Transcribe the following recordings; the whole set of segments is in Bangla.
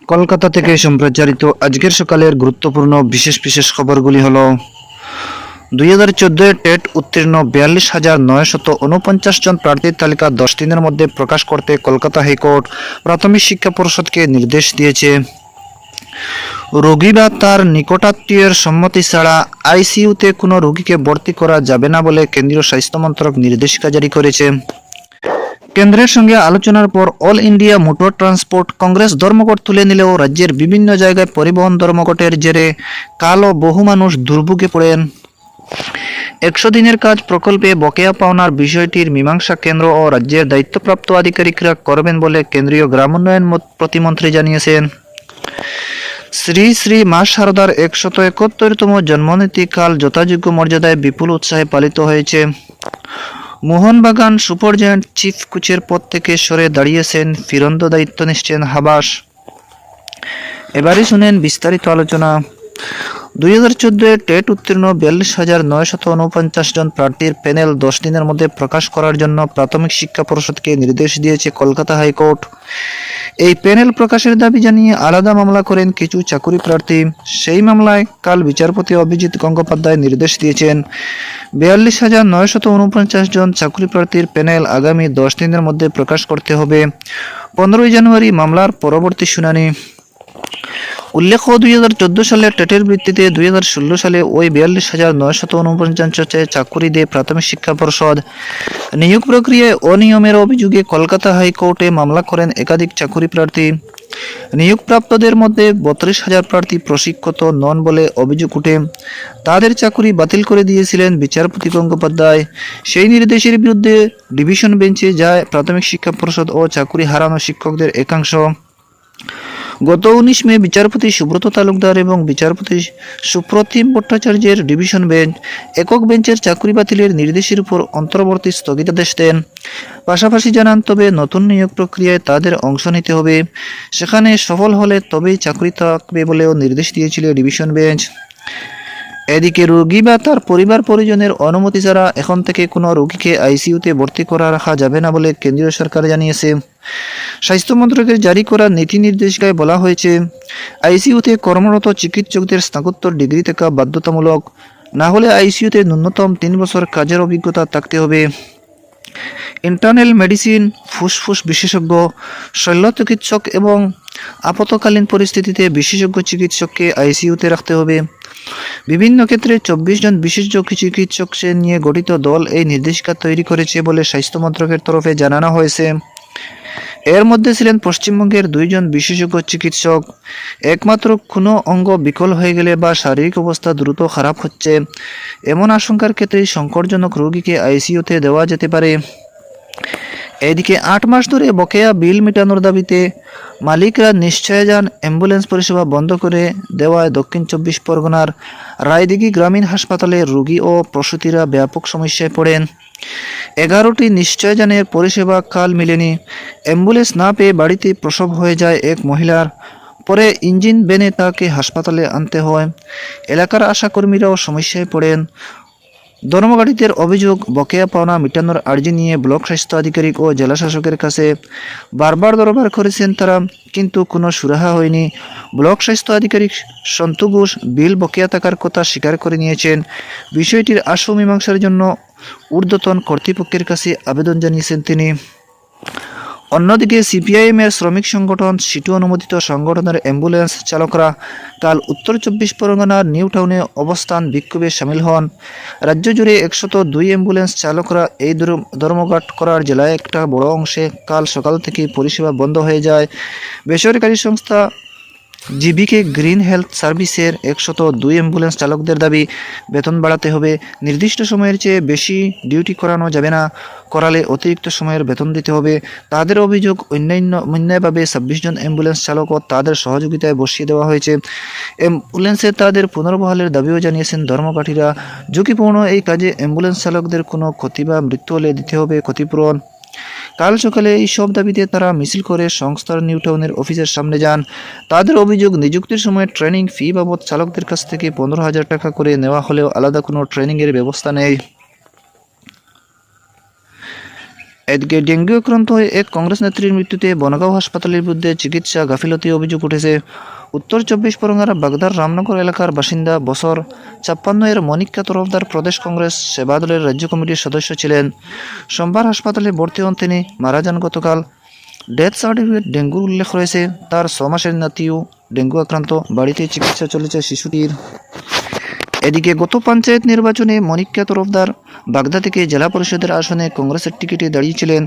কলকাতা থেকে সম্প্রচারিত আজকের সকালের গুরুত্বপূর্ণ বিশেষ বিশেষ খবরগুলি হলো 2014 টেট উত্তীর্ণ 42,949 জন প্রার্থীর তালিকা 10 দিনের মধ্যে প্রকাশ করতে কলকাতা হাইকোর্ট প্রাথমিক শিক্ষা পর্ষদকে নির্দেশ দিয়েছে। রোগী বা তার নিকটাত্মীয়ের সম্মতি ছাড়া আইসিইউতে কোনো রোগীকে ভর্তি করা যাবে না বলে কেন্দ্রীয় স্বাস্থ্য মন্ত্রক নির্দেশিকা জারি করেছে। কেন্দ্রের সঙ্গে আলোচনার পর all India motor transport Congress ধর্মঘট তুলে নিলেও রাজ্যের বিভিন্ন জায়গায় পরিবহন ধর্মঘটের জেরে কালও বহু মানুষ দুর্ভোগে পড়েন। 100 দিনের কাজ প্রকল্পে বকেয়া পাওনার বিষয়টির মীমাংসা কেন্দ্র ও রাজ্যের দায়িত্বপ্রাপ্ত আধিকারিকরা করবেন বলে কেন্দ্রীয় গ্রামোন্নয়ন প্রতিমন্ত্রী জানিয়েছেন। শ্রী শ্রী মা শারদার 171তম জন্মতিথি কাল যথাযোগ্য মর্যাদায় বিপুল উৎসাহে পালিত হয়েছে। মোহনবাগান সুপারজায়ান্ট চিফ কোচের পদ থেকে সরে দাঁড়িয়েছেন, ফিরন্ত দায়িত্ব নিচ্ছেন হাবাস। এবারে শুনেন বিস্তারিত আলোচনা। 2014 টেট উত্তীর্ণ 42,949 জন প্রার্থীর প্যানেল 10 দিনের মধ্যে প্রকাশ করার জন্য প্রাথমিক শিক্ষা পর্ষদকে নির্দেশ দিয়েছে কলকাতা হাইকোর্ট। এই প্যানেল প্রকাশের দাবি জানিয়ে আলাদা মামলা করেন কিছু চাকুরি প্রার্থী। সেই মামলায় কাল বিচারপতি অভিজিৎ গঙ্গোপাধ্যায় নির্দেশ দিয়েছেন 42,949 জন চাকুরি প্রার্থীর প্যানেল আগামী 10 দিনের মধ্যে প্রকাশ করতে হবে। 15 জানুয়ারি মামলার পরবর্তী শুনানি। উল্লেখ্য, 2014 সালে টেটের ভিত্তিতে 2016 সালে ওই 42,949 চাকুরি দেয় প্রাথমিক শিক্ষা পর্ষদ। নিয়োগ প্রক্রিয়ায় অনিয়মের অভিযোগে কলকাতা হাইকোর্টে মামলা করেন একাধিক চাকুরি প্রার্থী। নিয়োগপ্রাপ্তদের মধ্যে 32,000 প্রার্থী প্রশিক্ষিত নন বলে অভিযোগ ওঠে। তাদের চাকুরি বাতিল করে দিয়েছিলেন বিচারপতি গঙ্গোপাধ্যায়। সেই নির্দেশের বিরুদ্ধে ডিভিশন বেঞ্চে যায় প্রাথমিক শিক্ষা পর্ষদ ও চাকুরি হারানো শিক্ষকদের একাংশ। গত 19 মে বিচারপতি সুব্রত তালুকদার এবং বিচারপতি সুপ্রতিম ভট্টাচার্যের ডিভিশন বেঞ্চ একক বেঞ্চের চাকরি বাতিলের নির্দেশের উপর অন্তর্বর্তী স্থগিতাদেশ দেন। পাশাপাশি জানান, তবে নতুন নিয়োগ প্রক্রিয়ায় তাদের অংশ নিতে হবে, সেখানে সফল হলে তবেই চাকরি থাকবে বলেও নির্দেশ দিয়েছিল ডিভিশন বেঞ্চ। এদিকে রোগী বা তার পরিবার পরিজনের অনুমতি ছাড়া এখন থেকে কোনো রোগীকে আইসিইউতে ভর্তি করা রাখা যাবে না বলে কেন্দ্রীয় সরকার জানিয়েছে। স্বাস্থ্য মন্ত্রকের জারি করা নীতি নির্দেশিকায় বলা হয়েছে, আইসিইউতে কর্মরত চিকিৎসকদের স্নাতকোত্তর ডিগ্রি থাকা বাধ্যতামূলক, না হলে আইসিইউতে ন্যূনতম 3 বছর কাজের অভিজ্ঞতা থাকতে হবে। ইন্টারনাল মেডিসিন, ফুসফুস বিশেষজ্ঞ, শল্য চিকিৎসক এবং আপতকালীন পরিস্থিতিতে বিশেষজ্ঞ চিকিৎসককে আইসিইউতে রাখতে হবে। বিভিন্ন ক্ষেত্রে 24 জন বিশেষজ্ঞ চিকিৎসক নিয়ে গঠিত দল এই নির্দেশিকা তৈরি করেছে বলে স্বাস্থ্য মন্ত্রকের তরফে জানানো হয়েছে। এর মধ্যে ছিলেন পশ্চিমবঙ্গের 2 জন বিশেষজ্ঞ চিকিৎসক। একমাত্র কোনো অঙ্গ বিকল হয়ে গেলে বা শারীরিক অবস্থা দ্রুত খারাপ হচ্ছে এমন আশঙ্কার ক্ষেত্রে সংকটজনক রোগীকে আইসিইউতে দেওয়া যেতে পারে। এদিকে 8 মাস ধরে বকেয়া বিল মেটানোর দাবিতে মালিকরা নিশ্চয়জান অ্যাম্বুলেন্স পরিষেবা বন্ধ করে দেওয়ায় দক্ষিণ 24 পরগনার রায়দিঘি গ্রামীণ হাসপাতালে রোগী ও প্রসূতিরা ব্যাপক সমস্যায় পড়েন। 11টি নিশ্চয়জানের পরিষেবা কাল মেলেনি। অ্যাম্বুলেন্স না পেয়ে বাড়িতে প্রসব হয়ে যায় এক মহিলার। পরে ইঞ্জিন ভ্যানে তাকে হাসপাতালে আনতে হয়। এলাকার আশাকর্মীরাও সমস্যায় পড়েন। ধর্মঘাটীদের অভিযোগ, বকেয়া পাওনা মেটানোর আর্জি নিয়ে ব্লক স্বাস্থ্য আধিকারিক ও জেলা শাসকের কাছে বারবার দরবার করেছেন তারা, কিন্তু কোনো সুরাহা হয়নি। ব্লক স্বাস্থ্য আধিকারিক সন্তু ঘোষ বিল বকেয়া থাকার কথা স্বীকার করে নিয়েছেন। বিষয়টির আশু মীমাংসার জন্য ঊর্ধ্বতন কর্তৃপক্ষের কাছে আবেদন জানিয়েছেন তিনি। অন্যদিকে সিপিআইএমের শ্রমিক সংগঠন সিটু অনুমোদিত সংগঠনের অ্যাম্বুলেন্স চালকরা কাল উত্তর 24 পরগনার নিউ টাউনে অবস্থান বিক্ষোভে সামিল হন। রাজ্য জুড়ে 102 অ্যাম্বুলেন্স চালকরা এই ধর্মঘট করার জেলায় একটা বড় অংশে কাল সকাল থেকে পরিষেবা বন্ধ হয়ে যায়। বেসরকারি সংস্থা জিবিকে গ্রিন হেলথ সার্ভিসের 102 অ্যাম্বুলেন্স চালকদের দাবি, বেতন বাড়াতে হবে, নির্দিষ্ট সময়ের চেয়ে বেশি ডিউটি করানো যাবে না, করালে অতিরিক্ত সময়ের বেতন দিতে হবে। তাদের অভিযোগ, অন্যায়ভাবে 26 জন অ্যাম্বুলেন্স চালক ও তাদের সহযোগিতায় বসিয়ে দেওয়া হয়েছে। অ্যাম্বুলেন্সে তাদের পুনর্বহালের দাবিও জানিয়েছেন ধর্মঘাটীরা। ঝুঁকিপূর্ণ এই কাজে অ্যাম্বুলেন্স চালকদের কোনো ক্ষতি বা মৃত্যু হলে দিতে হবে ক্ষতিপূরণ। কাল সকালে এই সব দাবিতে তারা মিছিল করে সংস্থার নিউ টাউনের অফিসের সামনে যান। তাদের অভিযোগ, নিযুক্তির সময় ট্রেনিং ফি বাবদ চালকদের কাছ থেকে 15,000 টাকা করে নেওয়া হলেও আলাদা কোনো ট্রেনিংয়ের ব্যবস্থা নেই। এদিকে ডেঙ্গু আক্রান্ত হয়ে এক কংগ্রেস নেত্রীর মৃত্যুতে বনগাঁও হাসপাতালের বিরুদ্ধে চিকিৎসা গাফিলতি অভিযোগ উঠেছে। উত্তর 24 পরগনার বাগদার রামনগর এলাকার বাসিন্দা বছর 56 এর মনিকা তরফদার প্রদেশ কংগ্রেস সেবা দলের রাজ্য কমিটির সদস্য ছিলেন। সোমবার হাসপাতালে ভর্তি হন তিনি, মারা যান গতকাল। ডেথ সার্টিফিকেট ডেঙ্গুর উল্লেখ রয়েছে। তার 6 মাসের নাতিও ডেঙ্গু আক্রান্ত, বাড়িতে চিকিৎসা চলেছে শিশুটির। এদিকে গত পঞ্চায়েত নির্বাচনে মনিকা তরফদার বাগদা থেকে জেলা পরিষদের আসনে কংগ্রেসের টিকিটে দাঁড়িয়েছিলেন।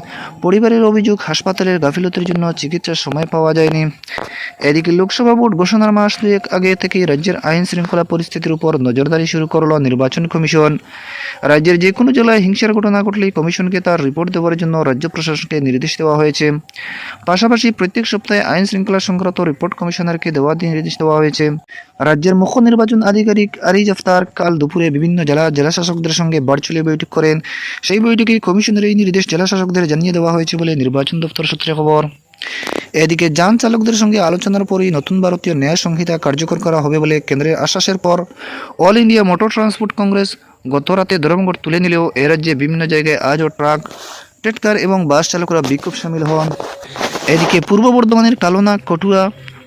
পরিবারের অভিযোগ, হাসপাতালের গাফিলতির জন্য চিকিৎসার সময় পাওয়া যায়নি। এদিকে লোকসভা ভোট ঘোষণার মাস দুয়েক আগে থেকেই রাজ্যের আইন শৃঙ্খলা পরিস্থিতির উপর নজরদারি শুরু করল নির্বাচন কমিশন। রাজ্যের যে কোনো জেলায় হিংসার ঘটনা ঘটলেই কমিশনকে তার রিপোর্ট দেওয়ার জন্য রাজ্য প্রশাসনকে নির্দেশ দেওয়া হয়েছে। পাশাপাশি প্রত্যেক সপ্তাহে আইন শৃঙ্খলা সংক্রান্ত রিপোর্ট কমিশনারকে দেওয়ার নির্দেশ দেওয়া হয়েছে। রাজ্যের মুখ্য নির্বাচন আধিকারিক আরিজ আফতার কাল দুপুরে বিভিন্ন জেলাশাসকদের সঙ্গে ভার্চুয়ালি বৈঠক করেন। সেই বৈঠকে কমিশনের এই নির্দেশ জেলাশাসকদের জানিয়ে দেওয়া হয়েছে বলে নির্বাচন দপ্তর সূত্রে খবর। এদিকে যান চালকদের সঙ্গে আলোচনার পরই নতুন ভারতীয় ন্যায় সংহিতা কার্যকর করা হবে বলে কেন্দ্রের আশ্বাসের পর all India motor transport Congress গত রাতে ধর্মঘট তুলে নিলেও এ রাজ্যে বিভিন্ন জায়গায় আজও ট্রাক, ট্রেকার এবং বাস চালকরা বিক্ষোভ সামিল হন। এদিকে পূর্ব বর্ধমানের কালোনা, কটুয়া,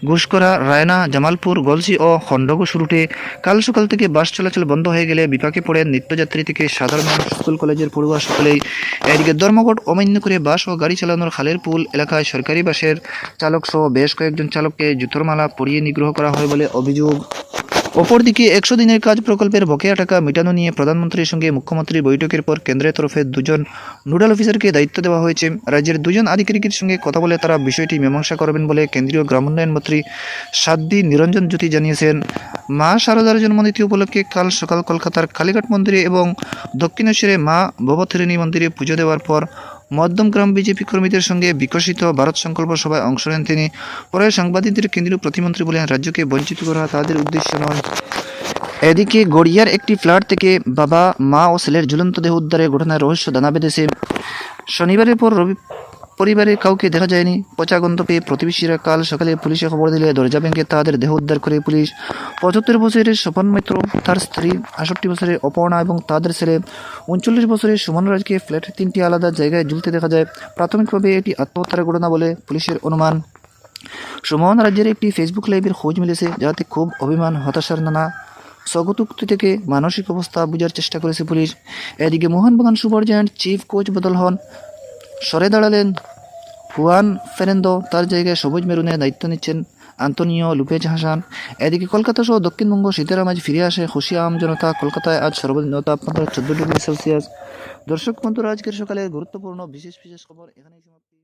ঘুষকরা, রায়না, জামালপুর, গলসি ও খণ্ডঘোষ রুটে কাল সকাল থেকে বাস চলাচল বন্ধ হয়ে গেলে বিপাকে পড়েন নিত্যযাত্রী থেকে সাধারণ মানুষ, স্কুল কলেজের পড়ুয়া সকলেই। এদিকে ধর্মঘট অমান্য করে বাস ও গাড়ি চালানোর খালেরপুল এলাকায় সরকারি বাসের চালক সহ বেশ কয়েকজন চালককে জুতোর মালা পরিয়ে নিগ্রহ করা হয় বলে অভিযোগ। অপরদিকে 100 দিনের কাজ প্রকল্পের বকেয়া টাকা মেটানো নিয়ে প্রধানমন্ত্রীর সঙ্গে মুখ্যমন্ত্রীর বৈঠকের পর কেন্দ্রের তরফে 2জন নোডাল অফিসারকে দায়িত্ব দেওয়া হয়েছে। রাজ্যের 2জন আধিকারিকের সঙ্গে কথা বলে তারা বিষয়টি মীমাংসা করবেন বলে কেন্দ্রীয় গ্রামোন্নয়ন মন্ত্রী সাধ্বী নিরঞ্জন জ্যোতি জানিয়েছেন। মা শারদার জন্মতিথি উপলক্ষে কাল সকাল কলকাতার কালীঘাট মন্দিরে এবং দক্ষিণেশ্বরে মা ভবতারিণী মন্দিরে পুজো দেওয়ার পর মধ্যমগ্রাম বিজেপি কর্মীদের সঙ্গে বিকশিত ভারত সংকল্প সভায় অংশ নেন তিনি। পরে সাংবাদিকদের কেন্দ্রীয় প্রতিমন্ত্রী বলেন, রাজ্যকে বঞ্চিত করা তাদের উদ্দেশ্য নয়। এদিকে গড়িয়ার একটি ফ্ল্যাট থেকে বাবা, মা ও ছেলের ঝুলন্ত দেহ উদ্ধারের ঘটনায় রহস্য দানা বেঁধেছে। শনিবারের পর পরিবারের কাউকে দেখা যায়নি। পচা গন্ধ পেয়ে প্রতিবেশীরা কাল সকালে পুলিশে খবর দিলে দরজা ভেঙে তাদের দেহ উদ্ধার করে পুলিশ। 75 বছরের স্বপন মিত্র, তার স্ত্রী 68 বছরের অপর্ণা এবং তাদের ছেলে 39 বছরের সুমন রাজকে ফ্ল্যাটের 3টি আলাদা জায়গায় ঝুলতে দেখা যায়। প্রাথমিকভাবে এটি আত্মহত্যার ঘটনা বলে পুলিশের অনুমান। সুমন রাজ্যের একটি ফেসবুক লাইভের খোঁজ মিলেছে, যাতে খুব অভিমান, হতাশার নানা স্বগতোক্তি থেকে মানসিক অবস্থা বোঝার চেষ্টা করেছে পুলিশ। এদিকে Mohun Bagan super giant chief coach বদল হন, সরে দাঁড়ালেন হুয়ান ফেরেন্দো, তার জায়গায় সবুজ মেরুনে দায়িত্ব নিচ্ছেন আন্তোনিও লুপেজ হাসান। এদিকে কলকাতা সহ দক্ষিণবঙ্গ শীতের আমেজ ফিরে আসে, খুশি আম জনতা। কলকাতায় আজ সর্বনিম্ন তাপমাত্রা 14 ডিগ্রি সেলসিয়াস। দর্শক বন্ধুরা, আজকের সকালের গুরুত্বপূর্ণ বিশেষ খবর এখানেই সমাপ্তি।